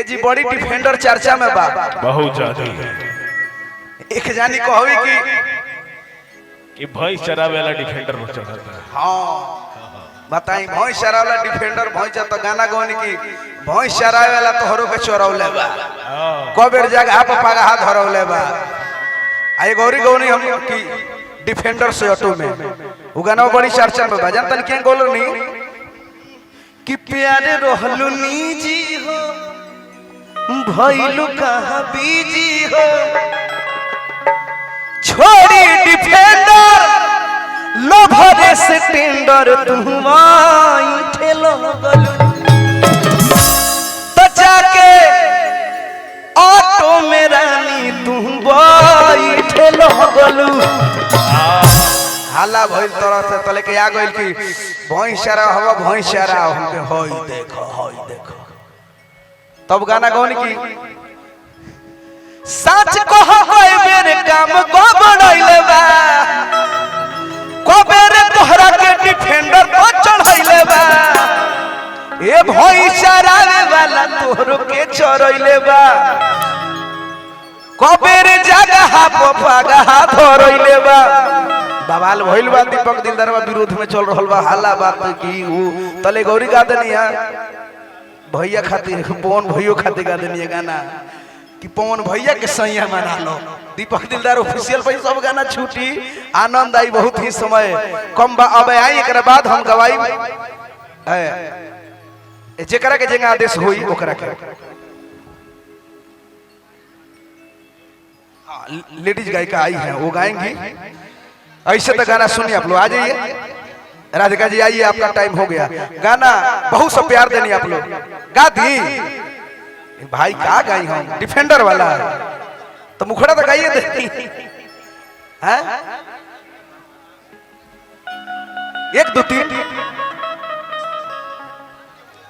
जी बड़ी डिफेंडर चर्चा में बा बहुत ज्यादा एक जानी कहवी कि भैंस चरावे वाला डिफेंडर में चढ़ता है। हाँ बताई भैंस चरावे वाला डिफेंडर भैंस तो गाना गौनी की भैंस चरावे वाला तोहरो के चोरौले बा कबेर जगह पे पगहा धरौले बा आई गौरी गौनी हम की डिफेंडर से ऑटो में वो गाना बड़ी चर्चा में बा जानतन के गोल नहीं कि प्यारे रहलू नीजी हो भइलू कहां बीजी हो छोड़ी डिफेंडर लोभरे से टेंडर तुम आई ठेलो गलू तो जाके ऑटो में रानी तुम बाई ठेलो गलू हाला भइल तरह से तले के आ गइल की भैंस चरा हवा भैंस चरा हमके होई देखो तब गाना कौन की सच कह कोई बेर काम को बढ़ाइले बा को बेर तोहरा के डिफेंडर को चढ़ाइले बा ए भैंस चरावे वाला तोहरो के चरइले बा को बेर जगह पे पगहा धरइले बा बवाल भइल बा दीपक दिलदारवा विरोध में चल रहल बा हाला बात की ऊ तले गौरी गा देनी है भैया खातिर पवन भैया खातिर गा देनी है गाना कि पवन भैया के सैया मना लो दीपक दिलदार ऑफिशियल पे सब गाना छूटी आनंद आई बहुत ही समय कम बा अब आई एकरा बाद हम गवाई ए जेकरा के जगह आदेश होई ओकरा के लेडीज गायिका आई है वो गाएंगी ऐसे तो गाना सुनिए आप लोग आ जाइए राधिका जी आइए आपका टाइम हो गया गाना बहुत सा प्यार देनी आप लोग गा दी भाई का गाई हम डिफेंडर वाला तो मुखड़ा तो गाइए दे हैं 1 2 3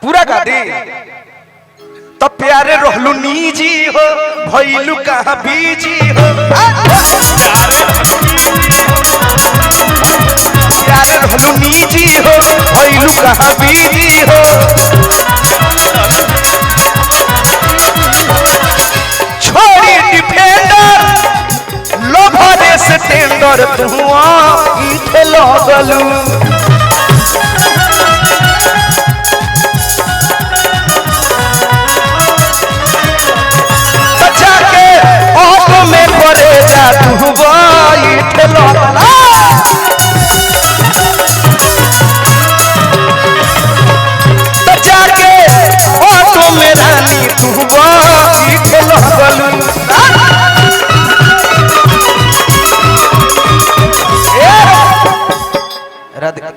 पूरा गा दी तो प्यारे रहलू नीजी हो भइलू कहां बीजी हो प्यारे रहलू नीजी हो भइलू कहां बीजी हो छोड़ी डिफेंडर लोभरे से टेंडर तुआ इथे लगलू ऑटो में परे जा तू बैठ लगला तो जाके ऑटो में रानी तू बैठ लगलू राधिका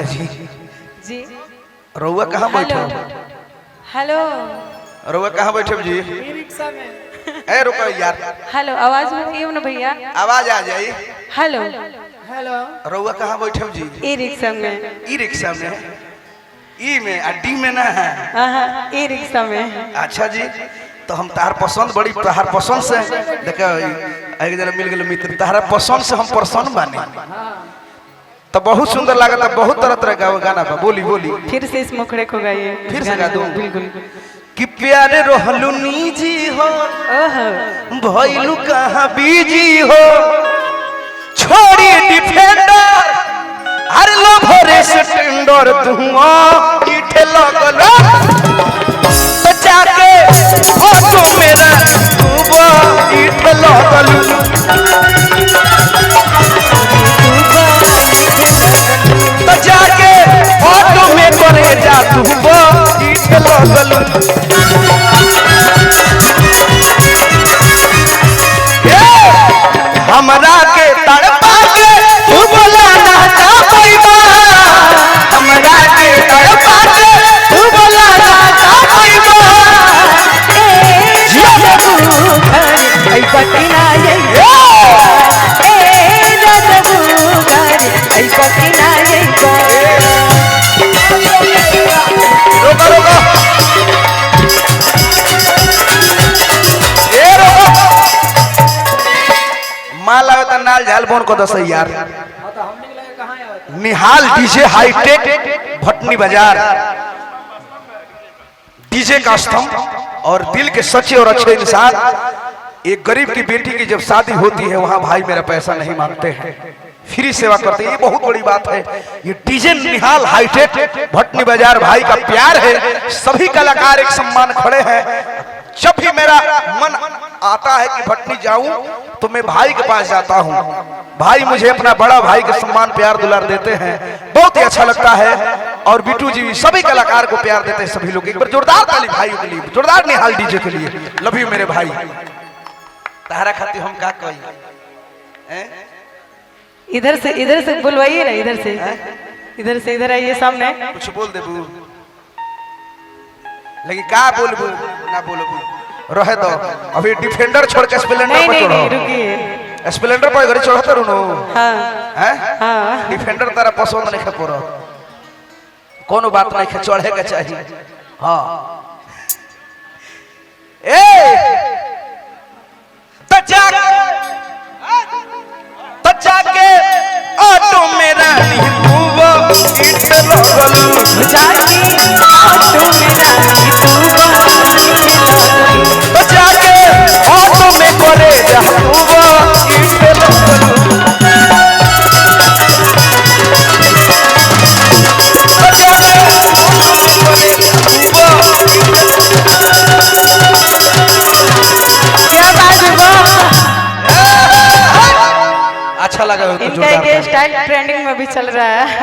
जी रउआ कहाँ बैठे हेलो रउआ कहाँ बैठे जी रिक्शा में ए रुको यार हेलो आवाज मत आइयो ना भैया आवाज आ जाई हेलो हेलो रउआ कहाँ बैठे जी ई रिक्शा में ई रिक्शा में ई में आ डी में ना है हां ई रिक्शा में अच्छा जी तो हम तार पसंद बड़ी तार पसंद से देखो एक जरा मिल गेल मित्र तार पसंद से हम प्रसन्न बानी तो बहुत सुंदर लागत है बहुत तरह तरह का गाना बा बोली बोली फिर से इस मुखड़े को गाइए फिर से गा दूं बिल्कुल कि प्यारे रहलू नीजी हो भइलू कहां बीजी हो छोड़ी डिफेंडर हर लोभरे से टेंडर तुआ इठे लगल तो जाके ऑटो मेरा तुबा इठे लगल तो जाके ऑटो में करे जा तुबा इठे लगल हमरा के तड़पा के तू बोला ना जा पैबा हमरा के तड़पा के तू बोला ना जा पैबा ए रतबू घर आई पटिना ये ए रतबू घर आई पटिना ये रोको रोको ए रोको माल आवे त नाल झाल बोन को दस यार निहाल डीजे हाईटेक भटनी बाजार डीजे का स्तंभ और दिल के सच्चे और अच्छे इंसान। एक गरीब की बेटी की जब शादी होती है वहां भाई मेरा पैसा नहीं मांगते हैं, फ्री सेवा करते हैं, ये बहुत बड़ी बात है। ये डीजे निहाल हाईटेक भटनी बाजार भाई का प्यार है। सभी कलाकार एक सम्मान खड़े हैं। जब भी मेरा मन आता है कि भटनी जाऊं तो मैं भाई के पास जाता हूं। भाई मुझे अपना बड़ा भाई के सम्मान प्यार दुलार देते हैं, बहुत ही अच्छा लगता है। और बिट्टू जी सभी कलाकार को प्यार देते हैं सभी लोग। एक बार जोरदार ताली भाइयों के लिए, जोरदार निहाल डीजे के लिए। लव यू मेरे भाई। तारा खाती हम का कही इधर से बुलवाइए ना, इधर से इधर आइए सामने। कुछ बोल दे बू, लेकिन का बोलबू ना बोलबू, रहे दो। अभी डिफेंडर छोड़ के स्प्लेंडर पर चढ़ो। नहीं रुकिए, स्प्लेंडर पर घरे चढ़ते रुनो। हाँ हैं हाँ डिफेंडर तारा पसंद नहीं खेपोर, कोनो बात नहीं खे, चढ़े के चाहिए। हाँ ए जाके ऑटो में रानी तू वो ईट लगलू, जाके ऑटो में रानी तू तो जाके ऑटो में करे जा तू वो ईट लगलू, तो जाके ऑटो में करे तू वो। क्या बात है, अच्छा लगा। इनका एक स्टाइल ट्रेंडिंग में भी चल रहा है।